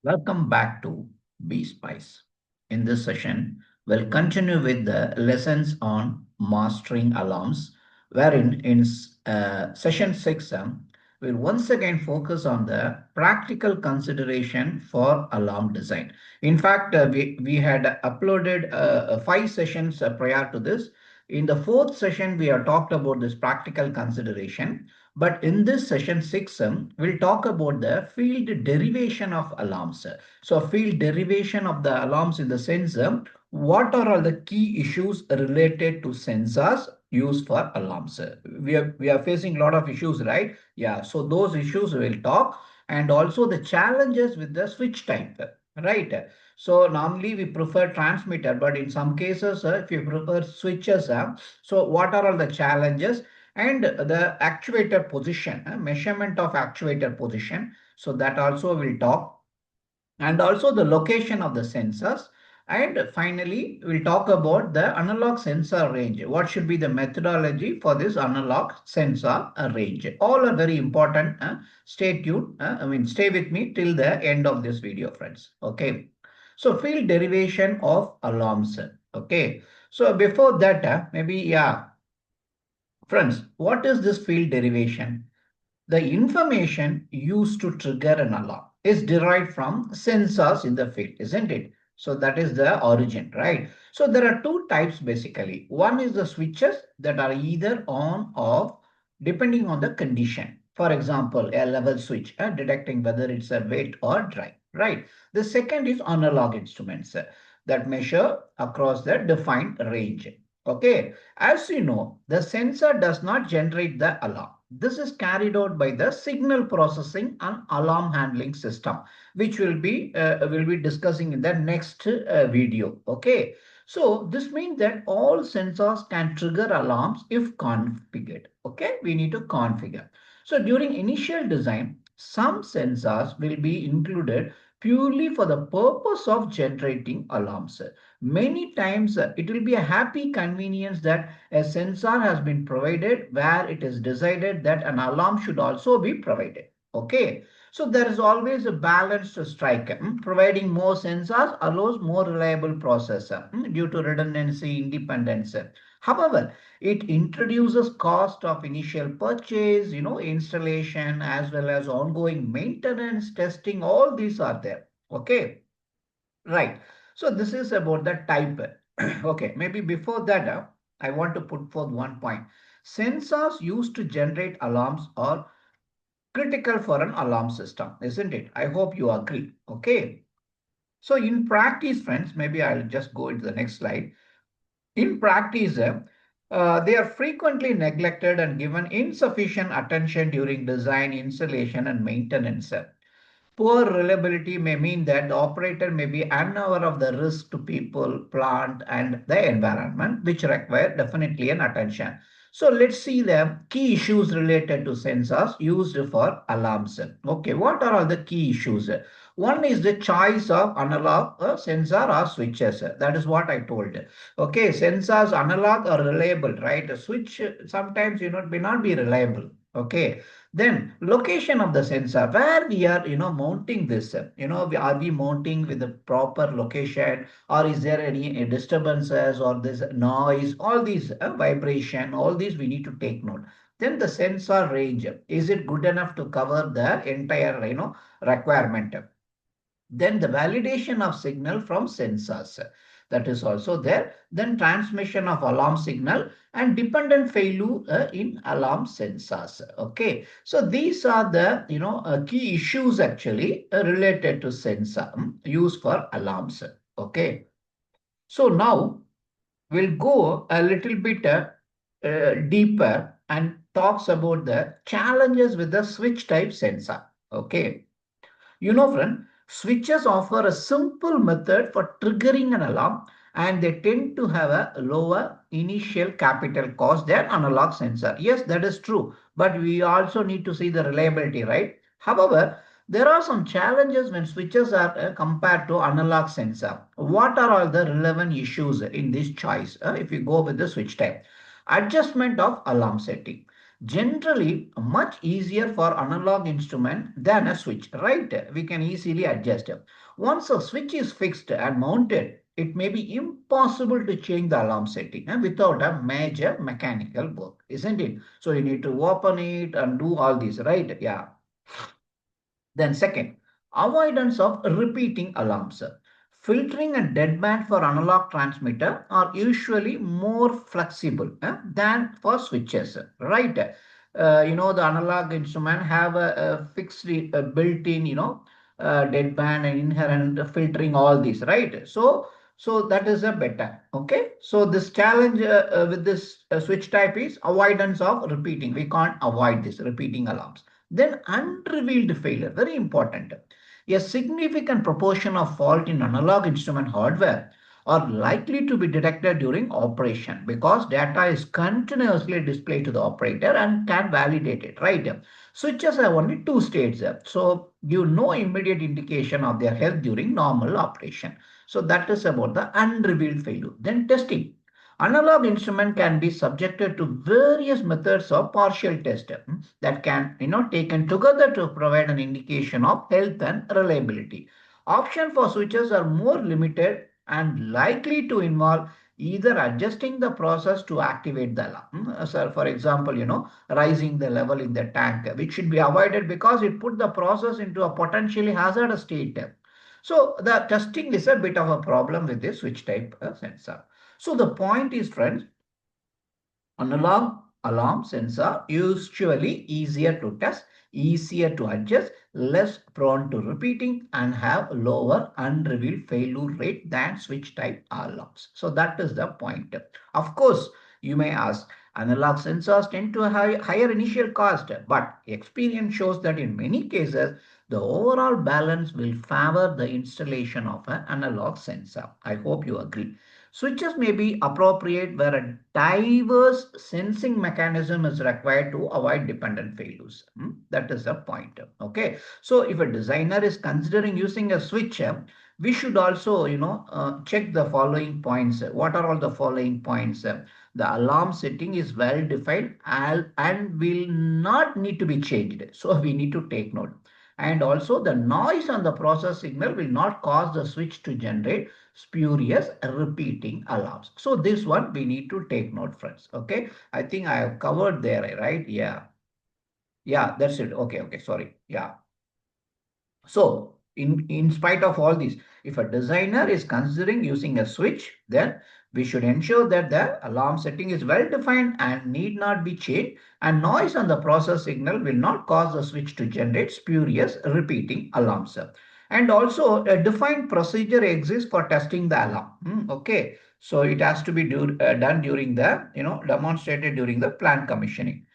Welcome back to B-Spice. In this session, we'll continue with the lessons on mastering alarms, wherein in session 6, we'll once again focus on the practical consideration for alarm design. In fact, we had uploaded 5 sessions prior to this. In the fourth session, we have talked about this practical consideration. But in this session 6, we'll talk about the field derivation of alarms. So field derivation of the alarms in the sense, what are all the key issues related to sensors used for alarms? We are facing a lot of issues, right? Yeah, so those issues we'll talk, and also the challenges with the switch type, right? So normally we prefer transmitter, but in some cases, if you prefer switches, so what are all the challenges? And the actuator position, measurement of actuator position. So that also we'll talk, and also the location of the sensors. And finally, we'll talk about the analog sensor range. What should be the methodology for this analog sensor range? All are very important. Stay tuned. Stay with me till the end of this video, friends. Okay. So field derivation of alarms. Okay. So before that, maybe, yeah, friends, what is this field derivation? The information used to trigger an alarm is derived from sensors in the field, isn't it? So that is the origin, right? So there are two types basically. One is the switches that are either on or off depending on the condition. For example, a level switch detecting whether it's a wet or dry, right? The second is analog instruments that measure across the defined range. Okay, as you know, the sensor does not generate the alarm. This is carried out by the signal processing and alarm handling system, which will be discussing in the next video. Okay, so this means that all sensors can trigger alarms if configured. Okay, we need to configure. So during initial design, some sensors will be included purely for the purpose of generating alarms. Many times it will be a happy convenience that a sensor has been provided where it is decided that an alarm should also be provided. Okay. So there is always a balance to strike. Providing more sensors allows more reliable processor due to redundancy, independence. However, it introduces cost of initial purchase, installation, as well as ongoing maintenance, testing. All these are there. Okay. Right. So this is about the type. Okay, maybe before that, I want to put forth one point. Sensors used to generate alarms are critical for an alarm system, isn't it? I hope you agree. Okay. So in practice, friends, maybe I'll just go into the next slide. In practice, they are frequently neglected and given insufficient attention during design, installation, and maintenance. Poor reliability may mean that the operator may be unaware of the risk to people, plant, and the environment, which require definitely an attention. So let's see the key issues related to sensors used for alarms. Okay, what are all the key issues? One is the choice of analog sensor or switches. That is what I told. Okay, sensors analog or reliable, right? A switch sometimes may not be reliable. Okay, then location of the sensor, where we are, mounting this, are we mounting with the proper location, or is there any disturbances or this noise, all these vibration, all these we need to take note. Then the sensor range, is it good enough to cover the entire, requirement? Then the validation of signal from sensors, that is also there. Then transmission of alarm signal and dependent failure in alarm sensors. Okay, so these are the key issues actually related to sensor used for alarms. Okay, so now we'll go a little bit deeper and talks about the challenges with the switch type sensor. Okay, friend, switches offer a simple method for triggering an alarm, and they tend to have a lower initial capital cost than analog sensor. Yes, that is true, but we also need to see the reliability, right? However, there are some challenges when switches are compared to analog sensor. What are all the relevant issues in this choice if you go with the switch type? Adjustment of alarm setting. Generally much easier for analog instrument than a switch, right? We can easily adjust. Once a switch is fixed and mounted, it may be impossible to change the alarm setting without a major mechanical work, isn't it? So you need to open it and do all this, right? Yeah. Then second, avoidance of repeating alarms. Filtering and deadband for analog transmitter are usually more flexible than for switches, right? The analog instrument have a fixed built-in, deadband and inherent filtering, all these, right? So that is a better. Okay. So this challenge with this switch type is avoidance of repeating. We can't avoid this repeating alarms. Then unrevealed failure, very important. A significant proportion of fault in analog instrument hardware are likely to be detected during operation because data is continuously displayed to the operator and can validate it, right? Switches have only two states, so give no immediate indication of their health during normal operation. So that is about the unrevealed failure. Then testing. Analog instrument can be subjected to various methods of partial test that can taken together to provide an indication of health and reliability. Options for switches are more limited and likely to involve either adjusting the process to activate the alarm. So for example, rising the level in the tank, which should be avoided because it put the process into a potentially hazardous state. So the testing is a bit of a problem with this switch type sensor. So the point is, friends, analog alarm sensor usually easier to test, easier to adjust, less prone to repeating, and have lower unrevealed failure rate than switch type alarms. So that is the point. Of course, you may ask, analog sensors tend to have higher initial cost, but experience shows that in many cases, the overall balance will favor the installation of an analog sensor. I hope you agree. Switches may be appropriate where a diverse sensing mechanism is required to avoid dependent failures. That is the point. Okay. So if a designer is considering using a switch, we should also, check the following points. What are all the following points? The alarm setting is well defined and will not need to be changed. So we need to take note. And also the noise on the process signal will not cause the switch to generate spurious repeating alarms. So this one we need to take note, friends. Okay. I think I have covered there, right? Yeah. Yeah, that's it. Okay. Okay. Sorry. Yeah. So in spite of all this, if a designer is considering using a switch, then we should ensure that the alarm setting is well defined and need not be changed, and noise on the process signal will not cause the switch to generate spurious repeating alarms. And also a defined procedure exists for testing the alarm. Okay. So it has to be done during the, demonstrated during the plant commissioning.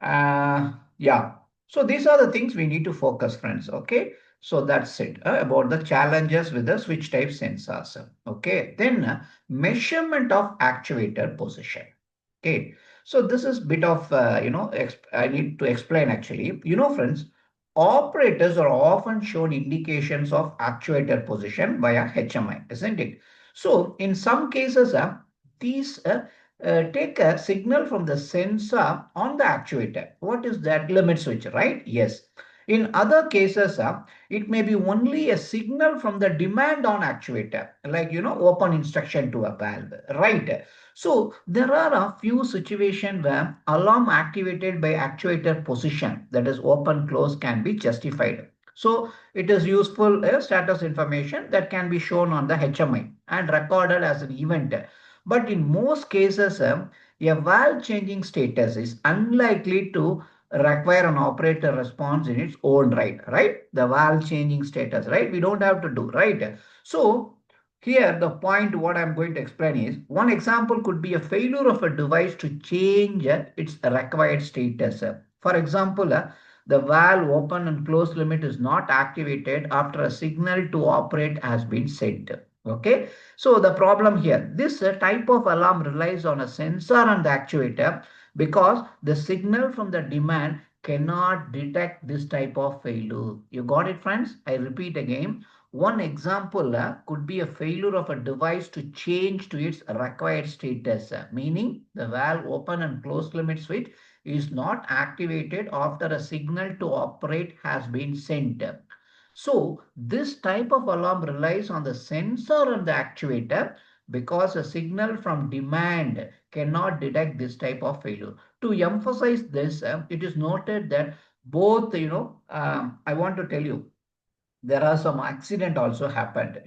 Yeah. So these are the things we need to focus, friends. Okay. So that's it about the challenges with the switch type sensors. Okay. Then measurement of actuator position. Okay. So this is bit of, I need to explain actually. Friends, operators are often shown indications of actuator position via HMI, isn't it? So in some cases, these take a signal from the sensor on the actuator. What is that? Limit switch, right? Yes. In other cases, it may be only a signal from the demand on actuator, like, open instruction to a valve, right? So there are a few situations where alarm activated by actuator position, that is open, close, can be justified. So it is useful status information that can be shown on the HMI and recorded as an event. But in most cases, a valve changing status is unlikely to require an operator response in its own right? The valve changing status, right? We don't have to do, right? So here the point what I'm going to explain is one example could be a failure of a device to change its required status. For example, the valve open and close limit is not activated after a signal to operate has been sent. Okay. So the problem here, this type of alarm relies on a sensor and the actuator because the signal from the demand cannot detect this type of failure. You got it, friends? I repeat again. One example could be a failure of a device to change to its required status, meaning the valve open and close limit switch is not activated after a signal to operate has been sent. So this type of alarm relies on the sensor and the actuator because a signal from demand cannot detect this type of failure. To emphasize this, it is noted that both, I want to tell you, there are some accident also happened,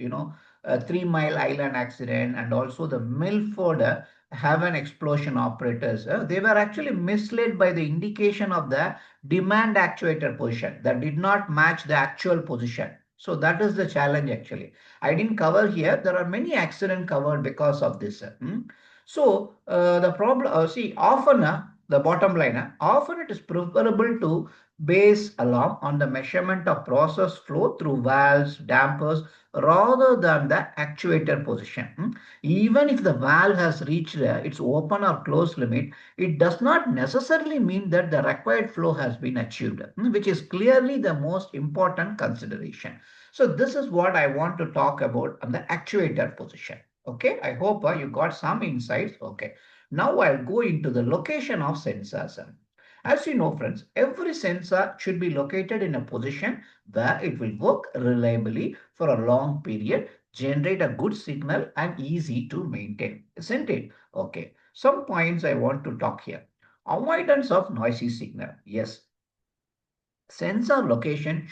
a 3 Mile Island accident and also the Milford Haven explosion operators. They were actually misled by the indication of the demand actuator position that did not match the actual position. So that is the challenge actually. I didn't cover here. There are many accidents covered because of this. So the problem, see, often the bottom line, often it is preferable to base alarm on the measurement of process flow through valves, dampers, rather than the actuator position. Even if the valve has reached its open or close limit, it does not necessarily mean that the required flow has been achieved, which is clearly the most important consideration. So this is what I want to talk about on the actuator position. Okay, I hope you got some insights. Okay, now I'll go into the location of sensors. As you know, friends, every sensor should be located in a position where it will work reliably for a long period, generate a good signal, and easy to maintain, isn't it? Okay, some points I want to talk here. Avoidance of noisy signal. Yes, sensor location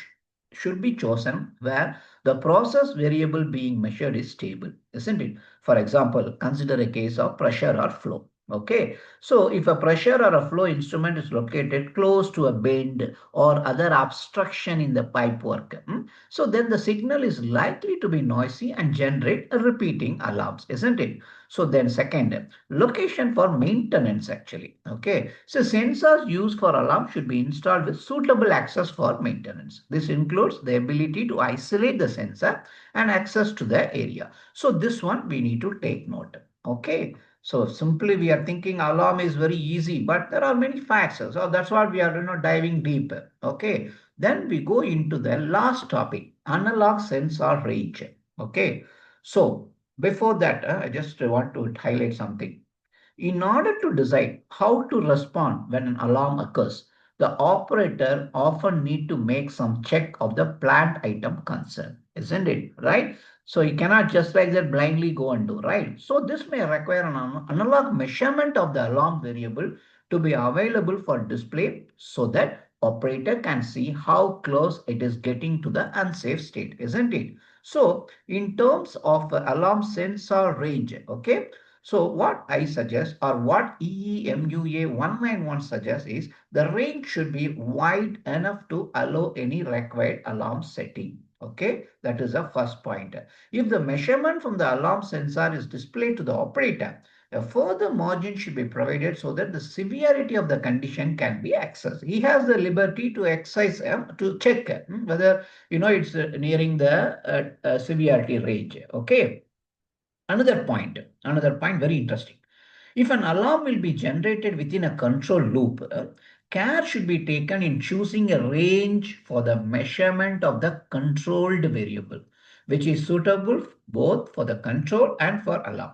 should be chosen where the process variable being measured is stable, isn't it? For example, consider a case of pressure or flow. Okay, so if a pressure or a flow instrument is located close to a bend or other obstruction in the pipework, so then the signal is likely to be noisy and generate a repeating alarms, isn't it? So then second, location for maintenance actually. Okay, so sensors used for alarm should be installed with suitable access for maintenance. This includes the ability to isolate the sensor and access to the area. So this one we need to take note. Okay, so simply we are thinking alarm is very easy, but there are many facts. So that's what we are diving deeper. Okay, then we go into the last topic, analog sensor range. Okay, so before that, I just want to highlight something. In order to decide how to respond when an alarm occurs, the operator often need to make some check of the planned item concerned, isn't it? Right? So you cannot just like that blindly go and do, right? So this may require an analog measurement of the alarm variable to be available for display so that operator can see how close it is getting to the unsafe state, isn't it? So in terms of alarm sensor range, okay, so what I suggest or what EEMUA 191 suggests is the range should be wide enough to allow any required alarm setting. Okay, that is the first point. If the measurement from the alarm sensor is displayed to the operator, a further margin should be provided so that the severity of the condition can be accessed. He has the liberty to exercise to check whether it's nearing the severity range. Okay. Another point very interesting. If an alarm will be generated within a control loop, care should be taken in choosing a range for the measurement of the controlled variable, which is suitable both for the control and for alarm.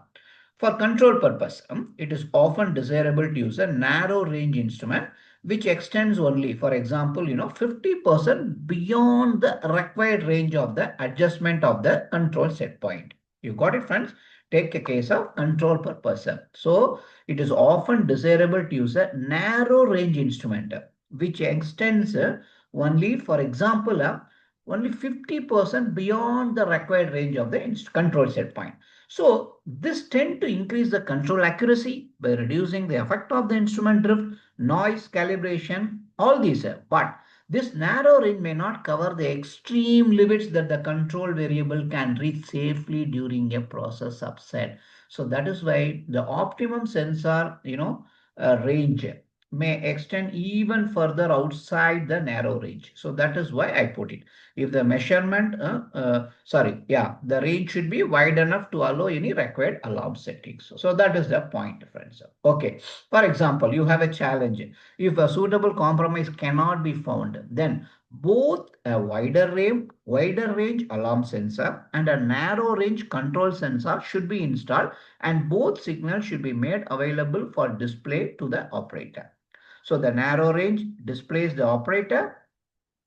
For control purpose, it is often desirable to use a narrow range instrument which extends only, for example, 50% beyond the required range of the adjustment of the control set point. You got it, friends? Take a case of control purpose. So it is often desirable to use a narrow range instrument which extends only, for example, only 50% beyond the required range of the control set point. So this tend to increase the control accuracy by reducing the effect of the instrument drift, noise, calibration, all these. But this narrow range may not cover the extreme limits that the control variable can reach safely during a process upset. So that is why the optimum sensor, range may extend even further outside the narrow range. So that is why I put it. If the measurement, the range should be wide enough to allow any required alarm settings. So that is the point, friends. Okay. For example, you have a challenge. If a suitable compromise cannot be found, then both a wider range alarm sensor and a narrow range control sensor should be installed, and both signals should be made available for display to the operator. So the narrow range displays the operator.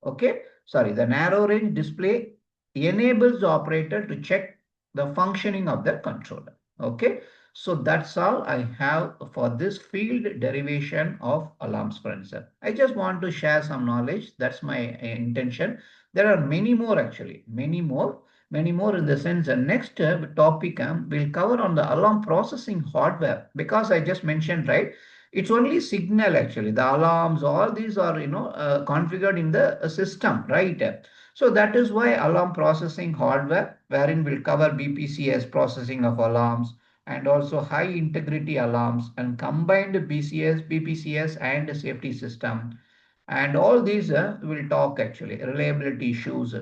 Okay, sorry, the narrow range display enables the operator to check the functioning of the controller. Okay, so that's all I have for this field derivation of alarms, friends. I just want to share some knowledge. That's my intention. There are many more, actually, many more in the sense. The next topic will cover on the alarm processing hardware, because I just mentioned, right? It's only signal, actually. The alarms, all these are, configured in the system, right? So that is why alarm processing hardware, wherein will cover BPCS processing of alarms, and also high integrity alarms and combined BCS, BPCS and safety system. And all these will talk, actually, reliability issues,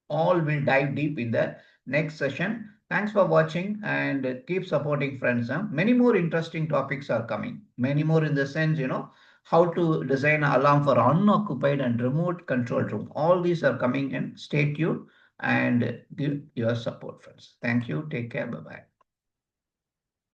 all will dive deep in the next session. Thanks for watching and keep supporting, friends. Many more interesting topics are coming. Many more in the sense, how to design an alarm for unoccupied and remote control room. All these are coming in. Stay tuned and give your support, friends. Thank you. Take care. Bye-bye.